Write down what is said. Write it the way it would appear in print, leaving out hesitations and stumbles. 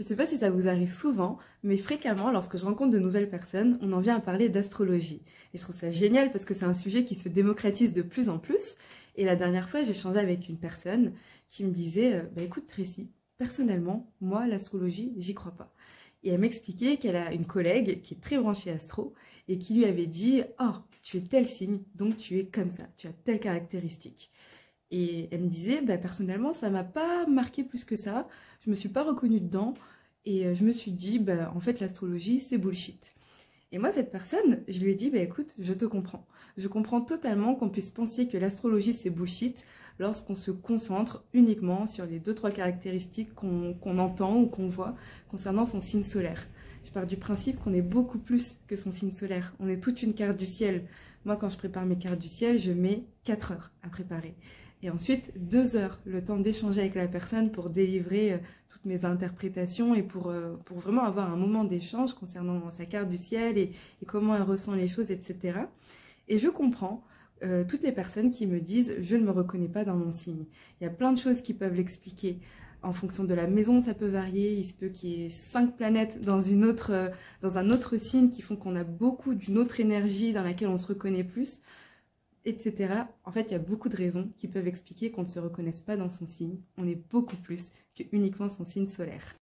Je ne sais pas si ça vous arrive souvent, mais fréquemment, lorsque je rencontre de nouvelles personnes, on en vient à parler d'astrologie. Et je trouve ça génial parce que c'est un sujet qui se démocratise de plus en plus. Et la dernière fois, j'ai échangé avec une personne qui me disait bah, écoute Tracy, personnellement, moi, l'astrologie, j'y crois pas. Et elle m'expliquait qu'elle a une collègue qui est très branchée astro et qui lui avait dit oh, tu es tel signe, donc tu es comme ça, tu as telle caractéristique. Et elle me disait, bah, personnellement, ça m'a pas marqué plus que ça. Je me suis pas reconnue dedans. Et je me suis dit, bah, en fait, l'astrologie, c'est bullshit. Et moi, cette personne, je lui ai dit, bah, écoute, je te comprends. Je comprends totalement qu'on puisse penser que l'astrologie, c'est bullshit lorsqu'on se concentre uniquement sur les 2-3 caractéristiques qu'on entend ou qu'on voit concernant son signe solaire. Je pars du principe qu'on est beaucoup plus que son signe solaire. On est toute une carte du ciel. Moi, quand je prépare mes cartes du ciel, je mets 4 heures à préparer. Et ensuite, 2 heures, le temps d'échanger avec la personne pour délivrer toutes mes interprétations et pour vraiment avoir un moment d'échange concernant sa carte du ciel et comment elle ressent les choses, etc. Et je comprends toutes les personnes qui me disent « je ne me reconnais pas dans mon signe ». Il y a plein de choses qui peuvent l'expliquer. En fonction de la maison, ça peut varier. Il se peut qu'il y ait 5 planètes dans un autre signe qui font qu'on a beaucoup d'une autre énergie dans laquelle on se reconnaît plus, etc. En fait, il y a beaucoup de raisons qui peuvent expliquer qu'on ne se reconnaisse pas dans son signe. On est beaucoup plus que uniquement son signe solaire.